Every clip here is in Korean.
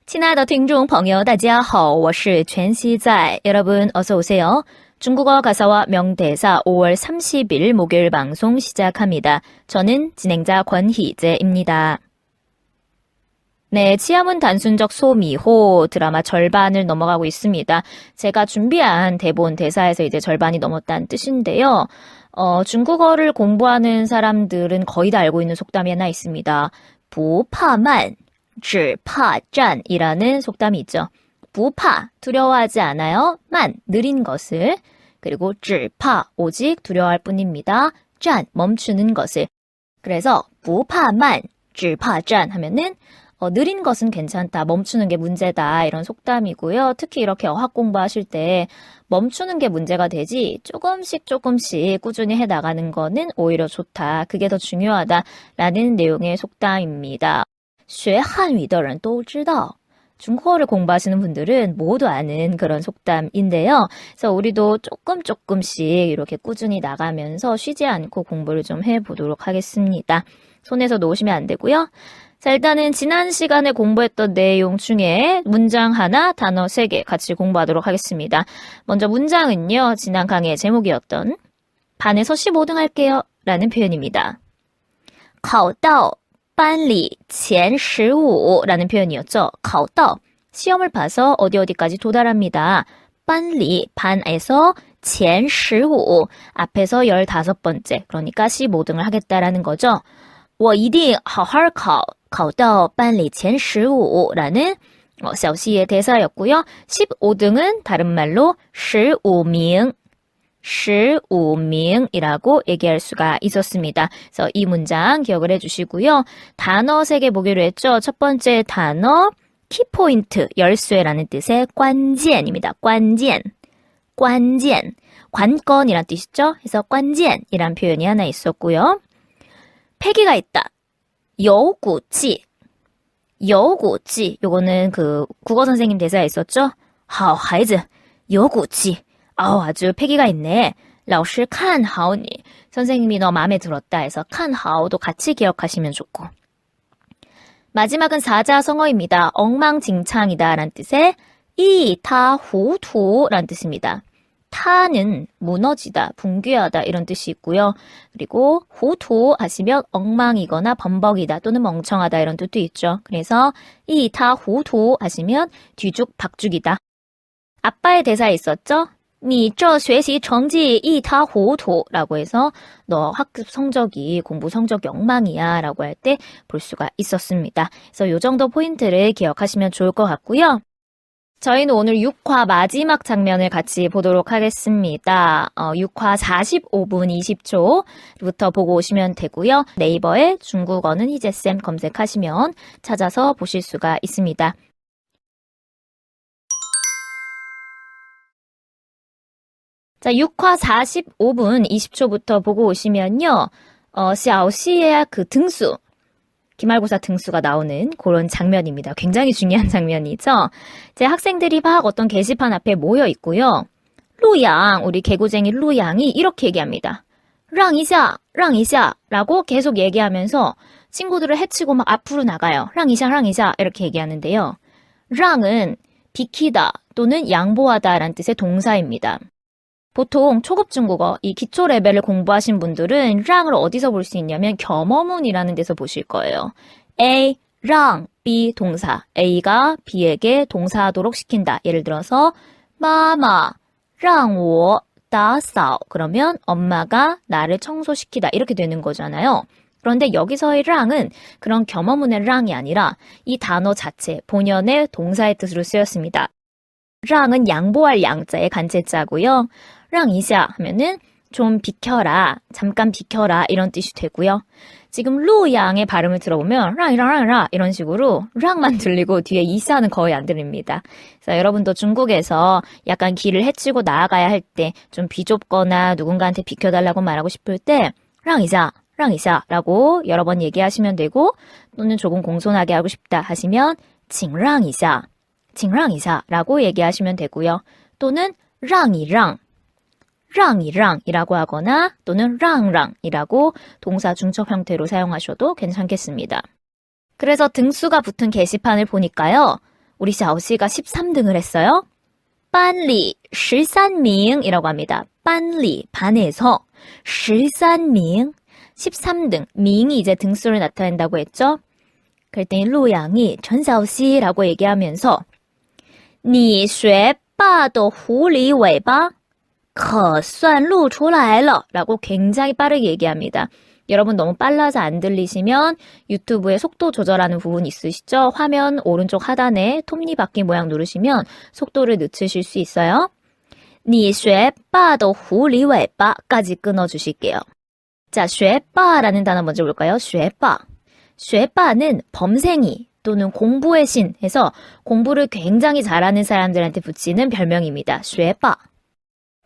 亲爱的听众朋友大家好我是全熙在 여러분 어서 오세요. 중국어 가사와 명대사 5월 30일 목요일 방송 시작합니다. 저는 진행자 권희재입니다. 네, 치아문 단순적 소미호 드라마 절반을 넘어가고 있습니다. 제가 준비한 대본 대사에서 이제 절반이 넘었다는 뜻인데요. 중국어를 공부하는 사람들은 거의 다 알고 있는 속담이 하나 있습니다. 不怕慢, 只怕战 이라는 속담이 있죠. 不怕, 두려워하지 않아요. 만, 느린 것을. 그리고 只怕, 오직 두려워할 뿐입니다. 战, 멈추는 것을. 그래서 不怕慢, 只怕战 하면은 느린 것은 괜찮다, 멈추는 게 문제다 이런 속담이고요. 특히 이렇게 어학 공부하실 때 멈추는 게 문제가 되지 조금씩 꾸준히 해나가는 거는 오히려 좋다, 그게 더 중요하다라는 내용의 속담입니다. 学汉语的人都知道 중국어를 공부하시는 분들은 모두 아는 그런 속담인데요. 그래서 우리도 조금씩 이렇게 꾸준히 나가면서 쉬지 않고 공부를 좀 해보도록 하겠습니다. 손에서 놓으시면 안 되고요. 자, 일단은 지난 시간에 공부했던 내용 중에 문장 하나, 단어 3개 같이 공부하도록 하겠습니다. 먼저 문장은요, 지난 강의의 제목이었던 반에서 15등 할게요 라는 표현입니다. 考到班里前15 라는 표현이었죠. 考到, 시험을 봐서 어디까지 도달합니다. 班里, 반에서 前15, 앞에서 15번째, 그러니까 15등을 하겠다라는 거죠. 我一定好好考考到班里前15 라는 샤오시의 대사였고요. 15등은 다른 말로 15명, 15명이라고 얘기할 수가 있었습니다. 그래서 이 문장 기억을 해주시고요. 단어 3개 보기로 했죠. 첫 번째 단어 키포인트, 열쇠라는 뜻의 关键입니다. 关键, 关键, 관건이란 뜻이죠. 그래서 关键이란 표현이 하나 있었고요. 폐기가 있다. 有骨气, 有骨气, 요거는 그 국어 선생님 대사에 있었죠. 好孩子, 有骨气. 아주 패기가 있네. 老师看好你. 선생님이 너 마음에 들었다 해서 看好도 같이 기억하시면 좋고. 마지막은 사자성어입니다. 엉망진창이다 라는 뜻의 一塌糊涂라는 뜻입니다. 타는 무너지다, 붕괴하다 이런 뜻이 있고요. 그리고 후투 하시면 엉망이거나 범벅이다 또는 멍청하다 이런 뜻도 있죠. 그래서 이타 후투 하시면 뒤죽박죽이다. 아빠의 대사에 있었죠. 你这学习成绩一塌糊涂 라고 해서 너 학급 성적이, 공부 성적이 엉망이야 라고 할 때 볼 수가 있었습니다. 그래서 이 정도 포인트를 기억하시면 좋을 것 같고요. 저희는 오늘 6화 마지막 장면을 같이 보도록 하겠습니다. 6화 45분 20초부터 보고 오시면 되고요. 네이버에 중국어는 희재쌤 검색하시면 찾아서 보실 수가 있습니다. 자, 6화 45분 20초부터 보고 오시면요. 샤오시의 그 등수, 기말고사 등수가 나오는 그런 장면입니다. 굉장히 중요한 장면이죠. 제 학생들이 막 어떤 게시판 앞에 모여 있고요. 루양, 우리 개구쟁이 루양이 이렇게 얘기합니다. 让一下, 让一下 라고 계속 얘기하면서 친구들을 해치고 막 앞으로 나가요. 让一下, 让一下 이렇게 얘기하는데요. 让은 비키다 또는 양보하다 라는 뜻의 동사입니다. 보통 초급 중국어, 이 기초 레벨을 공부하신 분들은 랑을 어디서 볼 수 있냐면 겸어문이라는 데서 보실 거예요. A, 랑, B 동사. A가 B에게 동사하도록 시킨다. 예를 들어서 마마, 랑我 打扫 그러면 엄마가 나를 청소시키다 이렇게 되는 거잖아요. 그런데 여기서의 랑은 그런 겸어문의 랑이 아니라 이 단어 자체, 본연의 동사의 뜻으로 쓰였습니다. 랑은 양보할 양자의 간체자고요. 让一下 하면은 좀 비켜라, 잠깐 비켜라 이런 뜻이 되고요. 지금 루양의 발음을 들어보면 랑이랑 이런 식으로 랑만 들리고 뒤에 이사는 거의 안 들립니다. 그래서 여러분도 중국에서 약간 길을 헤치고 나아가야 할 때 좀 비좁거나 누군가한테 비켜달라고 말하고 싶을 때 랑이자 라고 여러 번 얘기하시면 되고, 또는 조금 공손하게 하고 싶다 하시면 请让一下라고 얘기하시면 되고요. 또는 让一让 이라고 하거나 또는 랑이라고 동사 중첩 형태로 사용하셔도 괜찮겠습니다. 그래서 등수가 붙은 게시판을 보니까요. 우리 샤오씨가 13등을 했어요. 반리 13名이라고 합니다. 반리 반에서 13명 13등 밍이 이제 등수를 나타낸다고 했죠. 그랬더니 루양이 전샤오씨라고 얘기하면서 你学霸的狐狸尾巴可算露出来了라고 굉장히 빠르게 얘기합니다. 여러분 너무 빨라서 안 들리시면 유튜브에 속도 조절하는 부분 있으시죠? 화면 오른쪽 하단에 톱니바퀴 모양 누르시면 속도를 늦추실 수 있어요. 你学霸的狐狸尾巴까지 끊어주실게요. 자, 学霸라는 단어 먼저 볼까요? 学霸. 学霸는 범생이 또는 공부의 신 해서 공부를 굉장히 잘하는 사람들한테 붙이는 별명입니다. 学霸.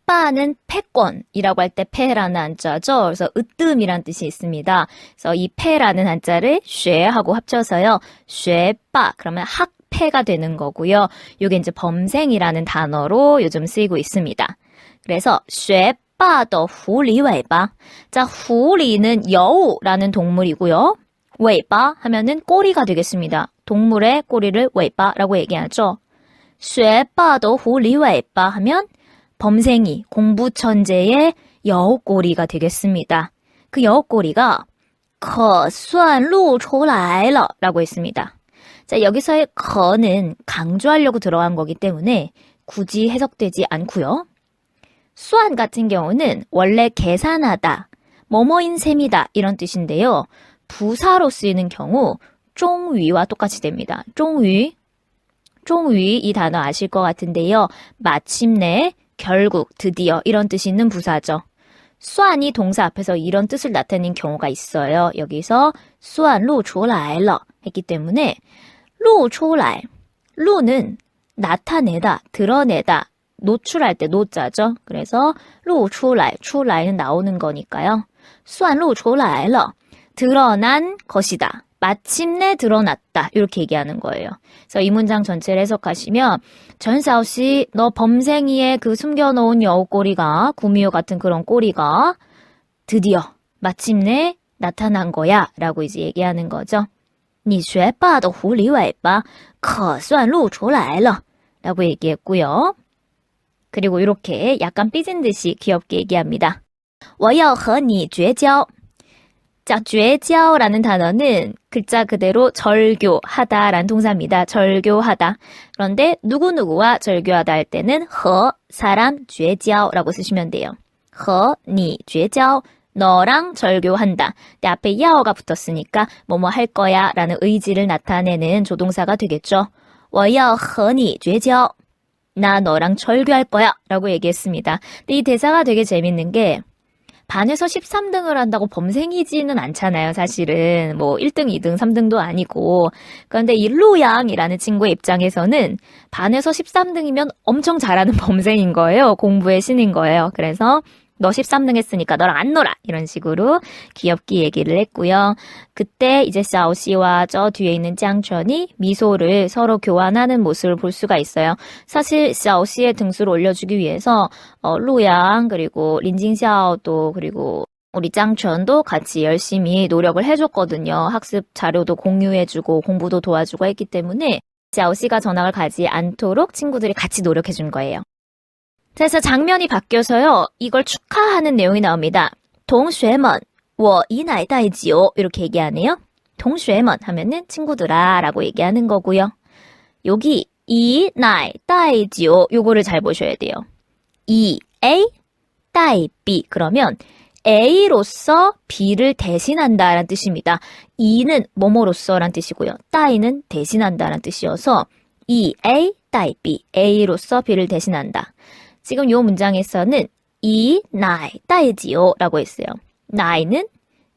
빠는 패권이라고 할 때 패라는 한자죠. 그래서 으뜸이란 뜻이 있습니다. 그래서 이 패라는 한자를 쉐하고 합쳐서요. 쉐빠 그러면 학패가 되는 거고요. 이게 이제 범생이라는 단어로 요즘 쓰이고 있습니다. 그래서 쉐빠더 후리웨이바. 자, 후리는 여우라는 동물이고요. 웨이바 하면은 꼬리가 되겠습니다. 동물의 꼬리를 웨이바라고 얘기하죠. 쉐빠더 후리웨이바 하면 범생이, 공부천재의 여우꼬리가 되겠습니다. 그 여우꼬리가 可算露出来了라고 했습니다. 자, 여기서의 可는 강조하려고 들어간 거기 때문에 굳이 해석되지 않고요. 수완 같은 경우는 원래 계산하다, 뭐뭐인 셈이다 이런 뜻인데요. 부사로 쓰이는 경우 쫑위와 똑같이 됩니다. 쫑위 이 단어 아실 것 같은데요. 마침내 결국, 드디어 이런 뜻이 있는 부사죠. 수완이 동사 앞에서 이런 뜻을 나타내는 경우가 있어요. 여기서 수완露出来了 했기 때문에 露出来, 루는 나타내다, 드러내다, 노출할 때 노자죠. 그래서 露出来, 出来는 나오는 거니까요. 수완露出来了, 드러난 것이다. 마침내 드러났다. 이렇게 얘기하는 거예요. 그래서 이 문장 전체를 해석하시면 전샤오씨 너 범생이의 그 숨겨놓은 여우꼬리가 구미호 같은 그런 꼬리가 드디어 마침내 나타난 거야 라고 이제 얘기하는 거죠. 你学霸的狐狸尾巴可算露出来了 라고 얘기했고요. 그리고 이렇게 약간 삐진 듯이 귀엽게 얘기합니다. 我要和你绝交 자, 绝交라는 단어는 글자 그대로 절교하다라는 동사입니다. 절교하다. 그런데 누구누구와 절교하다 할 때는 和 사람 绝交라고 쓰시면 돼요. 和你绝交 너랑 절교한다. 근데 앞에 야어가 붙었으니까 뭐뭐 할 거야 라는 의지를 나타내는 조동사가 되겠죠. 我要和你绝交 나 너랑 절교할 거야 라고 얘기했습니다. 근데 이 대사가 되게 재밌는 게 반에서 13등을 한다고 범생이지는 않잖아요, 사실은. 뭐 1등, 2등, 3등도 아니고. 그런데 이 루양이라는 친구의 입장에서는 반에서 13등이면 엄청 잘하는 범생인 거예요. 공부의 신인 거예요. 그래서 너 13등 했으니까 너랑 안 놀아 이런 식으로 귀엽게 얘기를 했고요. 그때 이제 샤오씨와 저 뒤에 있는 짱천이 미소를 서로 교환하는 모습을 볼 수가 있어요. 사실 샤오씨의 등수를 올려주기 위해서 루양 그리고 린징샤오도 그리고 우리 짱천도 같이 열심히 노력을 해줬거든요. 학습 자료도 공유해주고 공부도 도와주고 했기 때문에 샤오씨가 전학을 가지 않도록 친구들이 같이 노력해준 거예요. 그래서 장면이 바뀌어서요. 이걸 축하하는 내용이 나옵니다. 同学们,我以奶带酒 이렇게 얘기하네요. 同学们 하면은 친구들아 라고 얘기하는 거고요. 여기 이奶带酒 요거를 잘 보셔야 돼요. 이 A, 带 B 그러면 A로서 B를 대신한다 라는 뜻입니다. 이는 뭐뭐로서 라는 뜻이고요. 带는 대신한다 라는 뜻이어서 이 A, 带 B, A로서 B를 대신한다. 지금 이 문장에서는 이 나이 따이지요 라고 했어요. 나이는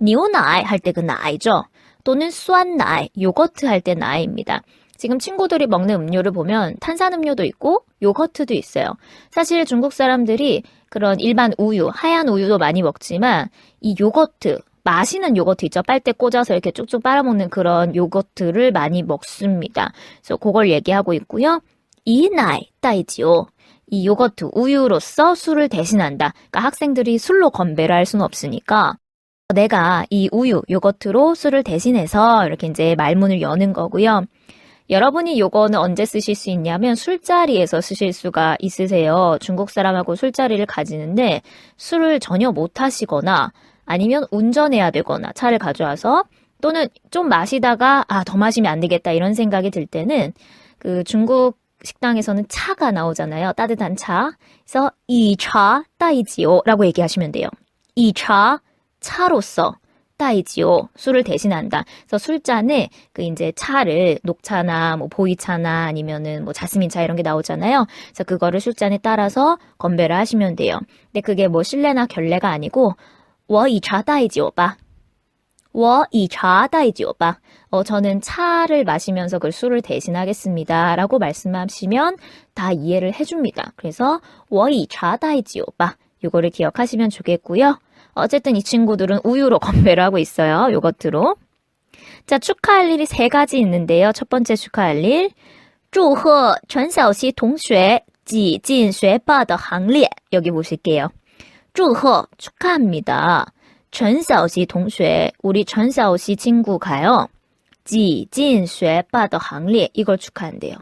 니오나이 할 때 그 나이죠. 또는 수완 나이, 요거트 할 때 나이입니다. 지금 친구들이 먹는 음료를 보면 탄산음료도 있고 요거트도 있어요. 사실 중국 사람들이 그런 일반 우유, 하얀 우유도 많이 먹지만 이 요거트, 마시는 요거트 있죠. 빨대 꽂아서 이렇게 쭉쭉 빨아먹는 그런 요거트를 많이 먹습니다. 그래서 그걸 얘기하고 있고요. 이 나이 따이지요. 이 요거트, 우유로서 술을 대신한다. 그러니까 학생들이 술로 건배를 할 수는 없으니까 내가 이 우유, 요거트로 술을 대신해서 이렇게 이제 말문을 여는 거고요. 여러분이 요거는 언제 쓰실 수 있냐면 술자리에서 쓰실 수가 있으세요. 중국 사람하고 술자리를 가지는데 술을 전혀 못 하시거나 아니면 운전해야 되거나 차를 가져와서 또는 좀 마시다가 더 마시면 안 되겠다 이런 생각이 들 때는 그 중국 식당에서는 차가 나오잖아요. 따뜻한 차. 그래서 이 차 따이지요라고 얘기하시면 돼요. 이 차 차로서 따이지요. 술을 대신한다. 그래서 술잔에 그 이제 차를 녹차나 뭐 보이차나 아니면은 뭐 자스민차 이런 게 나오잖아요. 그래서 그거를 술잔에 따라서 건배를 하시면 돼요. 근데 그게 뭐 실례나 결례가 아니고 我以茶代酒吧. 我以茶代酒吧. 저는 차를 마시면서 그 술을 대신하겠습니다. 라고 말씀하시면 다 이해를 해줍니다. 그래서 我以茶代酒吧. 이거를 기억하시면 좋겠고요. 어쨌든 이 친구들은 우유로 건배를 하고 있어요. 요거트로. 자, 축하할 일이 3가지 있는데요. 첫 번째 축하할 일. 祝贺陈小希同学挤进学霸的行列. 여기 보실게요. 祝贺 축하합니다. 陈小希同学, 우리 陈小希친구가요. 挤进学霸的行列. 이걸 축하한대요.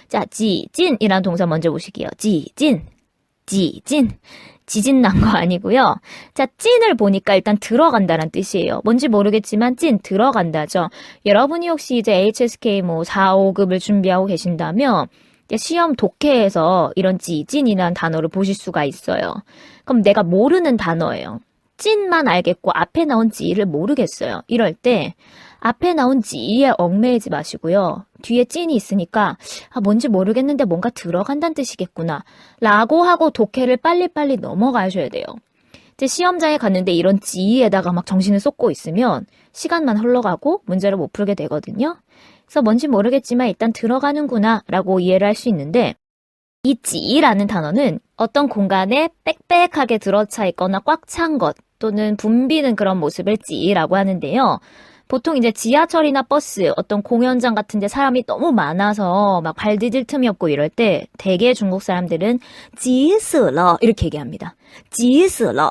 자, 挤进이란 동사 먼저 보실게요. 挤进. 지진 난 거 아니고요. 자, 찐을 보니까 일단 들어간다는 뜻이에요. 뭔지 모르겠지만 찐 들어간다죠. 여러분이 혹시 이제 HSK 뭐 4, 5급을 준비하고 계신다면 시험 독해에서 이런 찐이라는 단어를 보실 수가 있어요. 그럼 내가 모르는 단어예요. 찐만 알겠고 앞에 나온 지를 모르겠어요. 이럴 때 앞에 나온 지에 얽매이지 마시고요. 뒤에 찐이 있으니까 뭔지 모르겠는데 뭔가 들어간다는 뜻이겠구나 라고 하고 독해를 빨리빨리 넘어가셔야 돼요. 이제 시험장에 갔는데 이런 지에다가 막 정신을 쏟고 있으면 시간만 흘러가고 문제를 못 풀게 되거든요. 그래서 뭔지 모르겠지만 일단 들어가는구나 라고 이해를 할 수 있는데 이 지라는 단어는 어떤 공간에 빽빽하게 들어차 있거나 꽉 찬 것 또는 붐비는 그런 모습을 지라고 하는데요. 보통 이제 지하철이나 버스, 어떤 공연장 같은 데 사람이 너무 많아서 막 발 디딜 틈이 없고 이럴 때 대개 중국 사람들은 지스러 이렇게 얘기합니다. 지스러.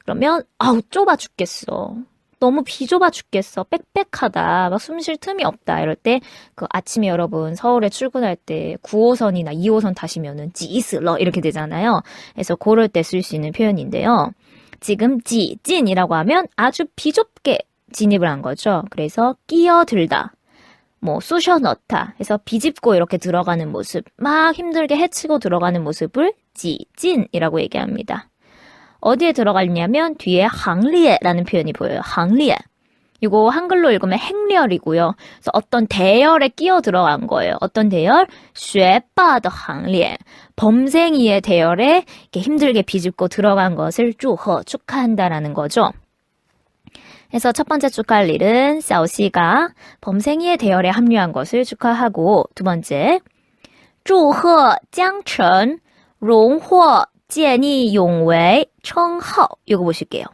그러면 좁아 죽겠어. 너무 비좁아 죽겠어. 빽빽하다. 막 숨 쉴 틈이 없다. 이럴 때 그 아침에 여러분 서울에 출근할 때 9호선이나 2호선 타시면은 지스러 이렇게 되잖아요. 그래서 그럴 때 쓸 수 있는 표현인데요. 지금 찐이라고 하면 아주 비좁게 진입을 한 거죠. 그래서 끼어들다, 뭐 쑤셔 넣다 해서 비집고 이렇게 들어가는 모습, 막 힘들게 헤치고 들어가는 모습을 찐이라고 얘기합니다. 어디에 들어가냐면 뒤에 항리에라는 표현이 보여요. 항리에. 이거 한글로 읽으면 행렬이고요. 그래서 어떤 대열에 끼어 들어간 거예요. 어떤 대열? 学霸的行列. 범생이의 대열에 이렇게 힘들게 비집고 들어간 것을 祝贺, 축하한다라는 거죠. 그래서 첫 번째 축하할 일은 샤오씨가 범생이의 대열에 합류한 것을 축하하고 두 번째 祝贺江晨荣获见义勇为称号. 이거 보실게요.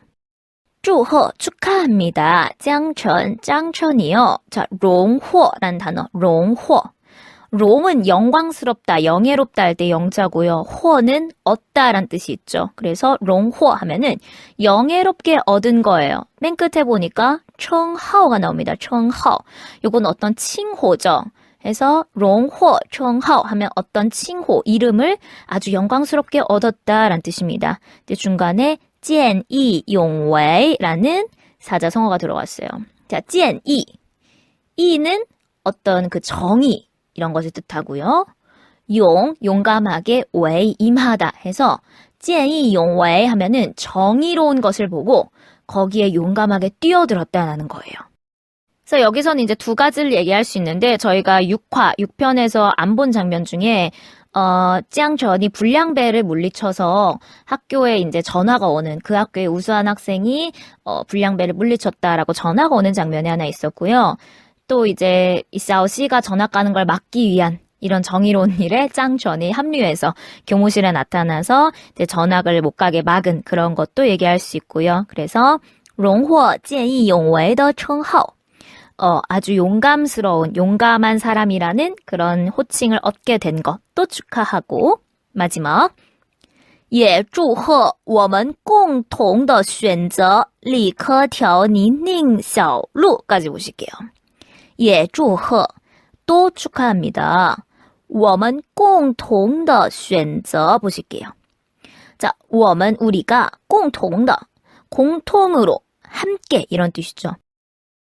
祝贺 축하합니다. 짱천이요. 자, 荣获라는 단어 荣获. 롱은 영광스럽다, 영예롭다 할 때 영자고요. 호는 얻다란 뜻이 있죠. 그래서 롱호 하면은 영예롭게 얻은 거예요. 맨 끝에 보니까 청하오가 나옵니다. 청하오. 요건 어떤 칭호죠. 그래서 롱호, 청하오 하면 어떤 칭호, 이름을 아주 영광스럽게 얻었다란 뜻입니다. 이제 중간에 见义勇为라는 사자성어가 들어갔어요. 자, 见义. 이는 어떤 그 정의 이런 것을 뜻하고요. 용감하게, 웨이, 임하다 해서 见义勇为 하면은 정의로운 것을 보고 거기에 용감하게 뛰어들었다는 거예요. 그래서 여기서는 이제 두 가지를 얘기할 수 있는데 저희가 6편에서 안 본 장면 중에 짱전이 불량배를 물리쳐서 학교에 이제 전화가 오는, 그 학교의 우수한 학생이 불량배를 물리쳤다라고 전화가 오는 장면이 하나 있었고요. 또 이제 이 샤오씨가 전학 가는 걸 막기 위한 이런 정의로운 일에 짱전이 합류해서 교무실에 나타나서 이제 전학을 못 가게 막은 그런 것도 얘기할 수 있고요. 그래서 荣获见义勇为的称号. 아주 용감스러운, 용감한 사람이라는 그런 호칭을 얻게 된 것도 축하하고 마지막 也祝贺我们共同的选择理科条泥泞小路까지 보실게요. 也祝贺또 축하합니다. 我们共同的选择 보실게요. 자, 我们 우리가 共同的 공통으로 함께 이런 뜻이죠.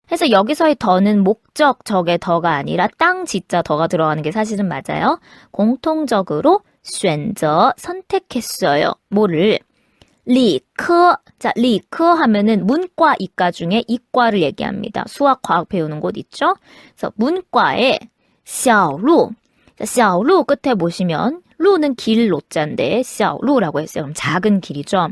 그래서 여기서의 더는 목적적의 더가 아니라 땅 지자 더가 들어가는 게 사실은 맞아요. 공통적으로 选择 선택했어요. 뭐를? 리科. 자, 리科하면은 문과, 이과 중에 이과를 얘기합니다. 수학, 과학 배우는 곳 있죠? 그래서 문과에 小路. 자, 小路 끝에 보시면 루는 길 로자인데 小路라고 했어요. 그럼 작은 길이죠.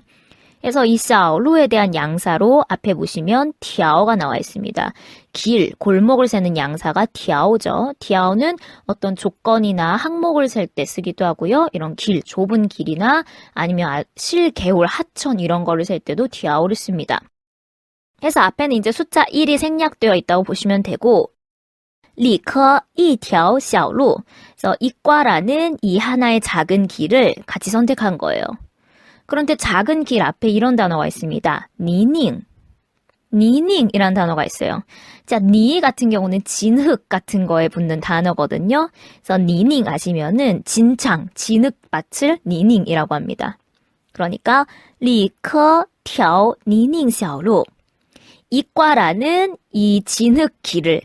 그래서 이 小路에 대한 양사로 앞에 보시면 条가 나와 있습니다. 길, 골목을 세는 양사가 条죠. 条는 어떤 조건이나 항목을 셀 때 쓰기도 하고요. 이런 길, 좁은 길이나 아니면 실, 개울, 하천 이런 거를 셀 때도 条를 씁니다. 그래서 앞에는 이제 숫자 1이 생략되어 있다고 보시면 되고 理科一条小路. 그래서 이과라는 이 하나의 작은 길을 같이 선택한 거예요. 그런데 작은 길 앞에 이런 단어가 있습니다. 니닝. 니닝이란 단어가 있어요. 자, 니 같은 경우는 진흙 같은 거에 붙는 단어거든요. 그래서 니닝 아시면은 진창, 진흙밭을 니닝이라고 합니다. 그러니까 理科条泥泞小路. 이과라는 이 진흙 길을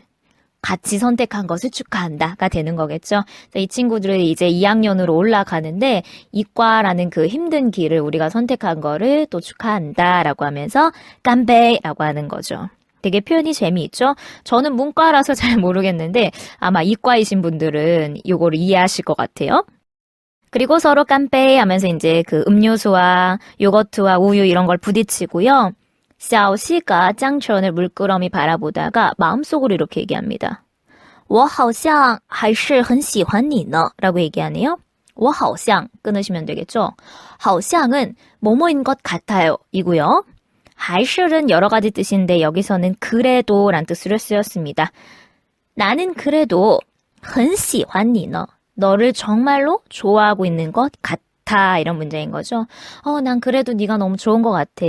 같이 선택한 것을 축하한다가 되는 거겠죠. 이 친구들은 이제 2학년으로 올라가는데 이과라는 그 힘든 길을 우리가 선택한 거를 또 축하한다라고 하면서 깜베이라고 하는 거죠. 되게 표현이 재미있죠? 저는 문과라서 잘 모르겠는데 아마 이과이신 분들은 이거를 이해하실 것 같아요. 그리고 서로 깜베이 하면서 이제 그 음료수와 요거트와 우유 이런 걸 부딪히고요. 小西가 짱천을 물끄러미 바라보다가 마음속으로 이렇게 얘기합니다. 我好像还是很喜欢你呢 라고 얘기하네요. 我好像 끊으시면 되겠죠. 好像은 뭐뭐인 것 같아요 이고요. 还是는 여러 가지 뜻인데 여기서는 그래도 란 뜻으로 쓰였습니다. 나는 그래도 很喜欢你呢 너를 정말로 좋아하고 있는 것 같아. 이런 문제인 거죠. 난 그래도 네가 너무 좋은 것 같아.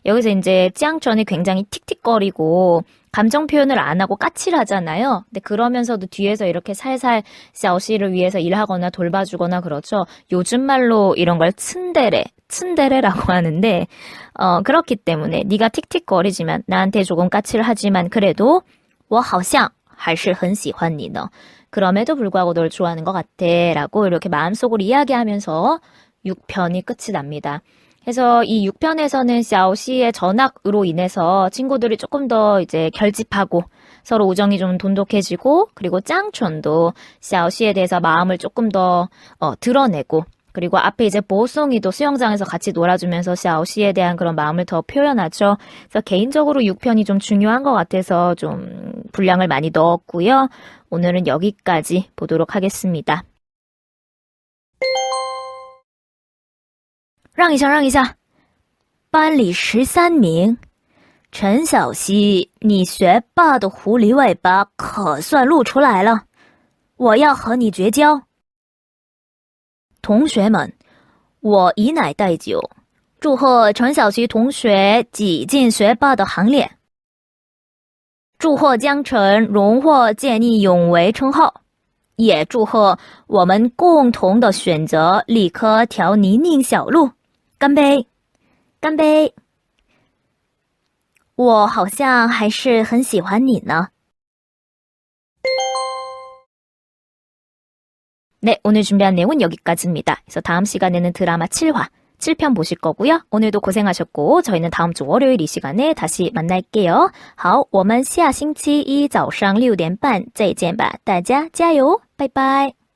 여기서 이제 짱천이 굉장히 틱틱거리고 감정 표현을 안 하고 까칠하잖아요. 근데 그러면서도 뒤에서 이렇게 살살 샤오씨를 위해서 일하거나 돌봐주거나 그렇죠. 요즘 말로 이런 걸 츤데레라고 하는데 그렇기 때문에 네가 틱틱거리지만 나한테 조금 까칠하지만 그래도 我好像还是很喜欢你呢. 그럼에도 불구하고 널 좋아하는 것 같아 라고 이렇게 마음속으로 이야기하면서 6편이 끝이 납니다. 그래서 이 6편에서는 샤오씨의 전학으로 인해서 친구들이 조금 더 이제 결집하고 서로 우정이 좀 돈독해지고 그리고 짱촌도 샤오씨에 대해서 마음을 조금 더 드러내고 그리고 앞에 이제 보송이도 수영장에서 같이 놀아주면서 샤오씨에 대한 그런 마음을 더 표현하죠. 그래서 개인적으로 6편이 좀 중요한 것 같아서 좀 분량을 많이 넣었고요. 오늘은 여기까지 보도록 하겠습니다. 让一下班里13名陈小希你学霸的狐狸尾巴可算露出来了我要和你绝交同学们我以奶代酒祝贺陈小希同学挤进学霸的行列祝贺江晨荣获见义勇为称号也祝贺我们共同的选择理科条泥泞小路干杯干杯我好像还是很喜欢你呢 네, 오늘 준비한 내용은 여기까지입니다. 그래서 다음 시간에는 드라마 7화, 7편 보실 거고요. 오늘도 고생하셨고 저희는 다음 주 월요일 이 시간에 다시 만날게요. 好，我们下星期一早上6点半再见吧，大家加油，拜拜。